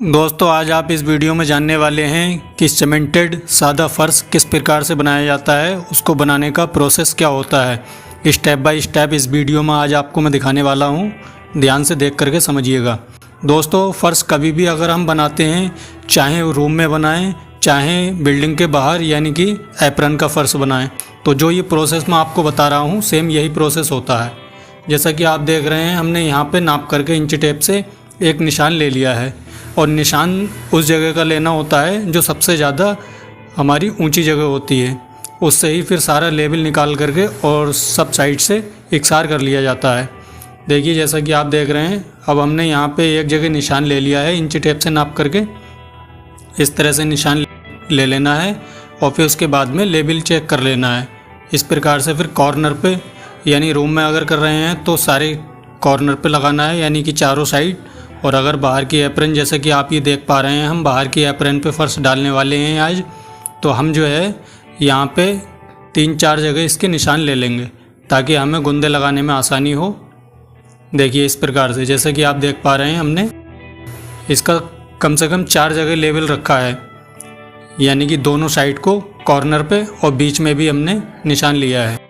दोस्तों आज आप इस वीडियो में जानने वाले हैं कि सीमेंटेड सादा फर्श किस प्रकार से बनाया जाता है, उसको बनाने का प्रोसेस क्या होता है। स्टेप बाय स्टेप इस वीडियो में आज आपको मैं दिखाने वाला हूं, ध्यान से देख करके समझिएगा। दोस्तों फ़र्श कभी भी अगर हम बनाते हैं, चाहे रूम में बनाएं चाहे बिल्डिंग के बाहर यानी कि एप्रन का फ़र्श बनाएं, तो जो ये प्रोसेस मैं आपको बता रहा हूँ सेम यही प्रोसेस होता है। जैसा कि आप देख रहे हैं, हमने यहाँ पर नाप करके इंची टेप से एक निशान ले लिया है और निशान उस जगह का लेना होता है जो सबसे ज़्यादा हमारी ऊंची जगह होती है। उससे ही फिर सारा लेवल निकाल करके और सब साइड से इकसार कर लिया जाता है। देखिए जैसा कि आप देख रहे हैं, अब हमने यहाँ पे एक जगह निशान ले लिया है, इंची टेप से नाप करके इस तरह से निशान ले लेना है और फिर उसके बाद में लेवल चेक कर लेना है। इस प्रकार से फिर कॉर्नर पे यानी रूम में अगर कर रहे हैं तो सारे कॉर्नर पे लगाना है यानी कि चारों साइड। और अगर बाहर की एप्रन, जैसे कि आप ये देख पा रहे हैं, हम बाहर की एप्रन पे फ़र्श डालने वाले हैं आज, तो हम जो है यहाँ पे 3-4 जगह इसके निशान ले लेंगे ताकि हमें गुंदे लगाने में आसानी हो। देखिए इस प्रकार से, जैसे कि आप देख पा रहे हैं, हमने इसका कम से कम 4 जगह लेवल रखा है यानी कि दोनों साइड को कॉर्नर पे और बीच में भी हमने निशान लिया है।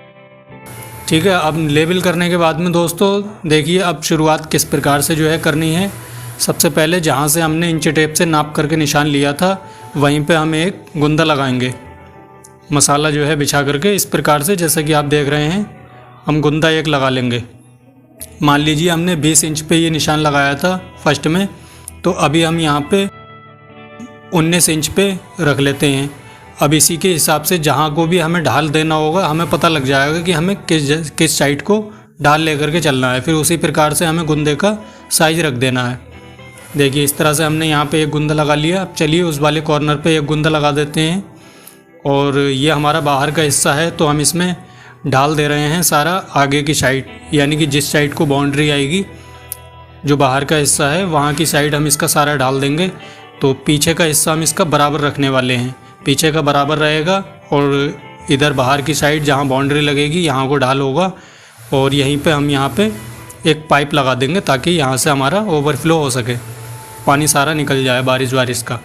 ठीक है, अब लेवल करने के बाद में दोस्तों देखिए अब शुरुआत किस प्रकार से जो है करनी है। सबसे पहले जहाँ से हमने इंची टेप से नाप करके निशान लिया था वहीं पे हम एक गुंदा लगाएंगे, मसाला जो है बिछा करके इस प्रकार से, जैसे कि आप देख रहे हैं हम गुंदा एक लगा लेंगे। मान लीजिए हमने 20 इंच पे ये निशान लगाया था फर्स्ट में, तो अभी हम यहाँ पे 19 इंच पे रख लेते हैं। अब इसी के हिसाब से जहाँ को भी हमें ढाल देना होगा हमें पता लग जाएगा कि हमें किस साइड को ढाल लेकर के चलना है। फिर उसी प्रकार से हमें गुंदे का साइज रख देना है। देखिए इस तरह से हमने यहाँ पे एक गुंदा लगा लिया। अब चलिए उस वाले कॉर्नर पे एक गुंदा लगा देते हैं और ये हमारा बाहर का हिस्सा है तो हम इसमें ढाल दे रहे हैं सारा आगे की साइड, यानी कि जिस साइड को बाउंड्री आएगी जो बाहर का हिस्सा है वहाँ की साइड हम इसका सारा ढाल देंगे। तो पीछे का हिस्सा हम इसका बराबर रखने वाले हैं, पीछे का बराबर रहेगा और इधर बाहर की साइड जहाँ बाउंड्री लगेगी यहाँ को ढाल होगा और यहीं पे हम यहाँ पे एक पाइप लगा देंगे ताकि यहाँ से हमारा ओवरफ्लो हो सके, पानी सारा निकल जाए बारिश का।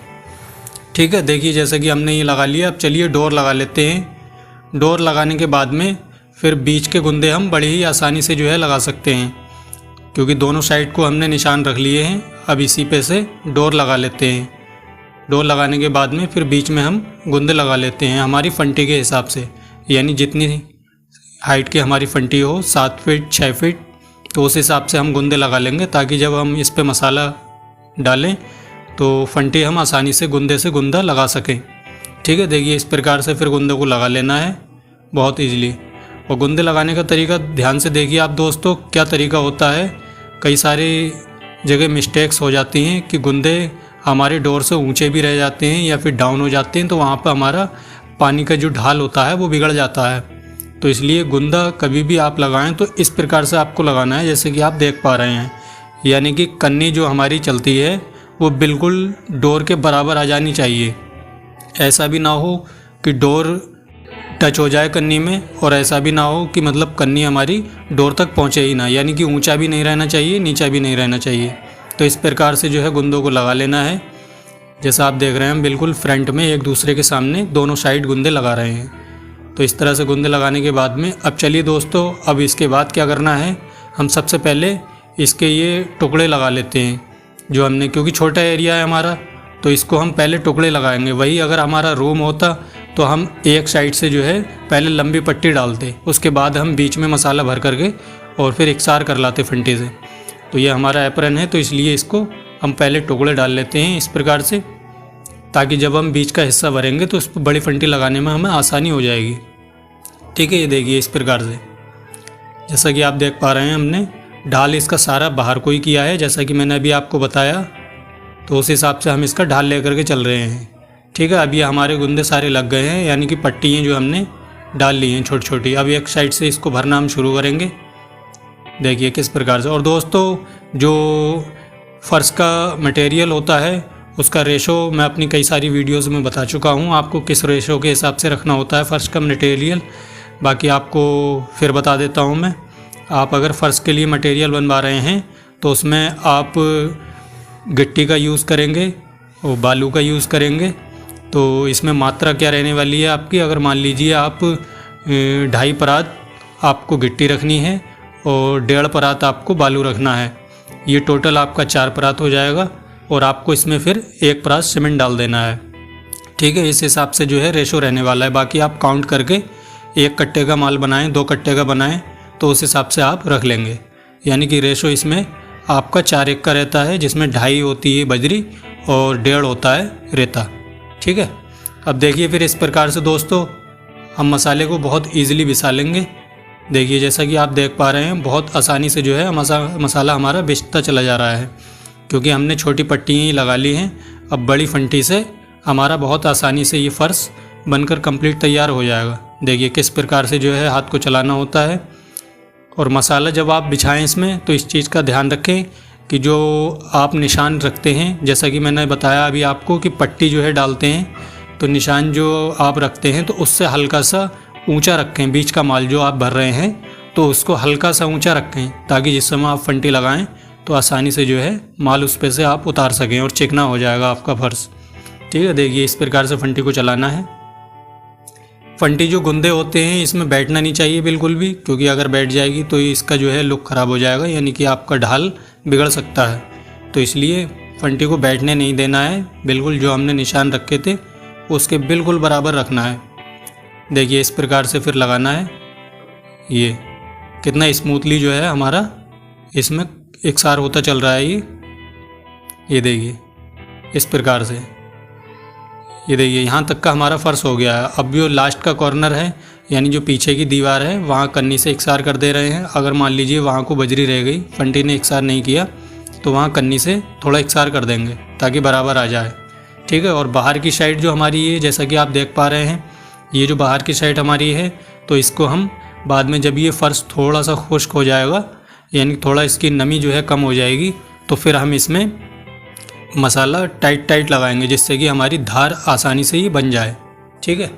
ठीक है, देखिए जैसे कि हमने ये लगा लिया। अब चलिए डोर लगा लेते हैं। डोर लगाने के बाद में फिर बीच के गुंदे हम बड़ी ही आसानी से जो है लगा सकते हैं क्योंकि दोनों साइड को हमने निशान रख लिए हैं। अब इसी पे से डोर लगा लेते हैं। डोर लगाने के बाद में फिर बीच में हम गुंदे लगा लेते हैं हमारी फंटी के हिसाब से, यानी जितनी हाइट की हमारी फंटी हो 7 फीट 6 फीट, तो उस हिसाब से हम गुंदे लगा लेंगे ताकि जब हम इस पे मसाला डालें तो फंटी हम आसानी से गुंदे से गुंदा लगा सकें। ठीक है, देखिए इस प्रकार से फिर गुंदे को लगा लेना है बहुत ईजीली। और गुंदे लगाने का तरीका ध्यान से देखिए आप दोस्तों, क्या तरीका होता है। कई सारी जगह मिस्टेक्स हो जाती हैं कि गुंदे हमारे डोर से ऊंचे भी रह जाते हैं या फिर डाउन हो जाते हैं, तो वहाँ पर हमारा पानी का जो ढाल होता है वो बिगड़ जाता है। तो इसलिए गुंदा कभी भी आप लगाएं तो इस प्रकार से आपको लगाना है जैसे कि आप देख पा रहे हैं, यानी कि कन्नी जो हमारी चलती है वो बिल्कुल डोर के बराबर आ जानी चाहिए। ऐसा भी ना हो कि डोर टच हो जाए कन्नी में और ऐसा भी ना हो कि मतलब कन्नी हमारी डोर तक पहुँचे ही ना, यानी कि ऊँचा भी नहीं रहना चाहिए नीचा भी नहीं रहना चाहिए। तो इस प्रकार से जो है गुंदों को लगा लेना है। जैसा आप देख रहे हैं हम बिल्कुल फ्रंट में एक दूसरे के सामने दोनों साइड गुंदे लगा रहे हैं। तो इस तरह से गुंदे लगाने के बाद में अब चलिए दोस्तों, अब इसके बाद क्या करना है, हम सबसे पहले इसके ये टुकड़े लगा लेते हैं जो हमने, क्योंकि छोटा एरिया है हमारा तो इसको हम पहले टुकड़े लगाएंगे। वही अगर हमारा रूम होता तो हम एक साइड से जो है पहले लंबी पट्टी डालते, उसके बाद हम बीच में मसाला भर करके और फिर इकसार कर लाते फंटी से। तो ये हमारा एप्रन है तो इसलिए इसको हम पहले टुकड़े डाल लेते हैं इस प्रकार से, ताकि जब हम बीच का हिस्सा भरेंगे तो उस पर बड़ी फंटी लगाने में हमें आसानी हो जाएगी। ठीक है, ये देखिए इस प्रकार से, जैसा कि आप देख पा रहे हैं हमने ढाल इसका सारा बाहर को ही किया है जैसा कि मैंने अभी आपको बताया। तो उस हिसाब से हम इसका ढाल लेकर के चल रहे हैं। ठीक है, अब ये हमारे गुंदे सारे लग गए हैं, यानी कि पट्टियाँ जो हमने डाल ली हैं छोटी छोटी। अब एक साइड से इसको भरना हम शुरू करेंगे, देखिए किस प्रकार से। और दोस्तों जो फ़र्श का मटेरियल होता है उसका रेशो मैं अपनी कई सारी वीडियोस में बता चुका हूँ आपको किस रेशो के हिसाब से रखना होता है फ़र्श का मटेरियल। बाकी आपको फिर बता देता हूँ मैं। आप अगर फ़र्श के लिए मटेरियल बनवा रहे हैं तो उसमें आप गिट्टी का यूज़ करेंगे और बालू का यूज़ करेंगे। तो इसमें मात्रा क्या रहने वाली है आपकी, अगर मान लीजिए आप 2.5 परात आपको गिट्टी रखनी है और 1.5 परात आपको बालू रखना है, ये टोटल आपका 4 परात हो जाएगा। और आपको इसमें फिर 1 परात सीमेंट डाल देना है। ठीक है, इस हिसाब से जो है रेशो रहने वाला है। बाकी आप काउंट करके 1 कट्टे का माल बनाएं, 2 कट्टे का बनाएं, तो उस हिसाब से आप रख लेंगे। यानी कि रेशो इसमें आपका 4:1 का रहता है, जिसमें 2.5 होती है बजरी और 1.5 होता है रेता। ठीक है, अब देखिए फिर इस प्रकार से दोस्तों हम मसाले को बहुत ईजिली पिसा लेंगे। देखिए जैसा कि आप देख पा रहे हैं, बहुत आसानी से जो है मसाला हमारा पिसता चला जा रहा है, क्योंकि हमने छोटी पट्टियाँ ही लगा ली हैं। अब बड़ी फंटी से हमारा बहुत आसानी से ये फ़र्श बनकर कंप्लीट तैयार हो जाएगा। देखिए किस प्रकार से जो है हाथ को चलाना होता है। और मसाला जब आप बिछाएं इसमें, तो इस चीज़ का ध्यान रखें कि जो आप निशान रखते हैं, जैसा कि मैंने बताया अभी आपको कि पट्टी जो है डालते हैं, तो निशान जो आप रखते हैं तो उससे हल्का सा ऊंचा रखें। बीच का माल जो आप भर रहे हैं तो उसको हल्का सा ऊंचा रखें, ताकि जिस समय आप फंटी लगाएं तो आसानी से जो है माल उस पर से आप उतार सकें और चिकना हो जाएगा आपका फर्श। ठीक है, देखिए इस प्रकार से फंटी को चलाना है। फंटी जो गुंदे होते हैं इसमें बैठना नहीं चाहिए बिल्कुल भी, क्योंकि अगर बैठ जाएगी तो इसका जो है लुक ख़राब हो जाएगा, यानी कि आपका ढाल बिगड़ सकता है। तो इसलिए फंटी को बैठने नहीं देना है, बिल्कुल जो हमने निशान रखे थे उसके बिल्कुल बराबर रखना है। देखिए इस प्रकार से फिर लगाना है। ये कितना स्मूथली जो है हमारा इसमें एकसार होता चल रहा है। ये देखिए इस प्रकार से, ये देखिए यहाँ तक का हमारा फ़र्श हो गया है। अब जो लास्ट का कॉर्नर है, यानी जो पीछे की दीवार है, वहाँ कन्नी से एकसार कर दे रहे हैं। अगर मान लीजिए वहाँ को बजरी रह गई, फंटी ने एकसार नहीं किया, तो वहाँ कन्नी से थोड़ा एकसार कर देंगे ताकि बराबर आ जाए। ठीक है, और बाहर की साइड जो हमारी है, जैसा कि आप देख पा रहे हैं, ये जो बाहर की साइड हमारी है, तो इसको हम बाद में जब ये फ़र्श थोड़ा सा खुश्क हो जाएगा, यानी थोड़ा इसकी नमी जो है कम हो जाएगी, तो फिर हम इसमें मसाला टाइट लगाएंगे, जिससे कि हमारी धार आसानी से ही बन जाए। ठीक है,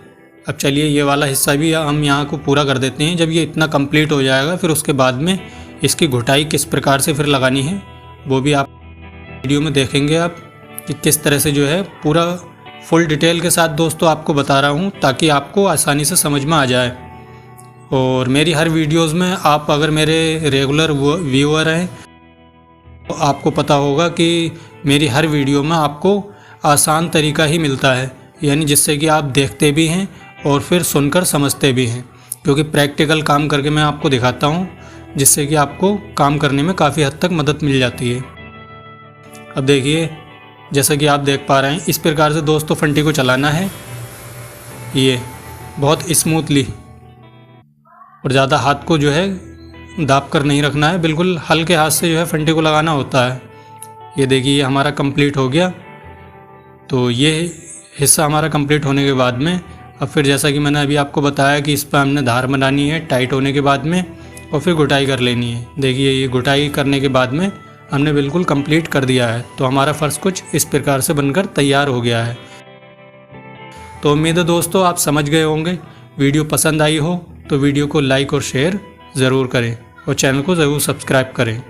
अब चलिए ये वाला हिस्सा भी हम यहाँ को पूरा कर देते हैं। जब ये इतना कंप्लीट हो जाएगा, फिर उसके बाद में इसकी घुटाई किस प्रकार से फिर लगानी है वो भी आप वीडियो में देखेंगे आप, कि किस तरह से जो है पूरा फुल डिटेल के साथ दोस्तों आपको बता रहा हूँ, ताकि आपको आसानी से समझ में आ जाए। और मेरी हर वीडियोज़ में आप अगर मेरे रेगुलर व्यूअर हैं तो आपको पता होगा कि मेरी हर वीडियो में आपको आसान तरीका ही मिलता है, यानी जिससे कि आप देखते भी हैं और फिर सुनकर समझते भी हैं, क्योंकि प्रैक्टिकल काम करके मैं आपको दिखाता हूं, जिससे कि आपको काम करने में काफ़ी हद तक मदद मिल जाती है। अब देखिए जैसा कि आप देख पा रहे हैं, इस प्रकार से दोस्तों फंटी को चलाना है, ये बहुत स्मूथली, और ज़्यादा हाथ को जो है दाब कर नहीं रखना है, बिल्कुल हल्के हाथ से जो है फंटी को लगाना होता है। ये देखिए हमारा कंप्लीट हो गया। तो ये हिस्सा हमारा कंप्लीट होने के बाद में अब फिर जैसा कि मैंने अभी आपको बताया कि इस पर हमने धार बनानी है टाइट होने के बाद में, और फिर घुटाई कर लेनी है। देखिए ये घुटाई करने के बाद में हमने बिल्कुल कंप्लीट कर दिया है। तो हमारा फ़र्श कुछ इस प्रकार से बनकर तैयार हो गया है। तो उम्मीद है दोस्तों आप समझ गए होंगे। वीडियो पसंद आई हो तो वीडियो को लाइक और शेयर ज़रूर करें और चैनल को ज़रूर सब्सक्राइब करें।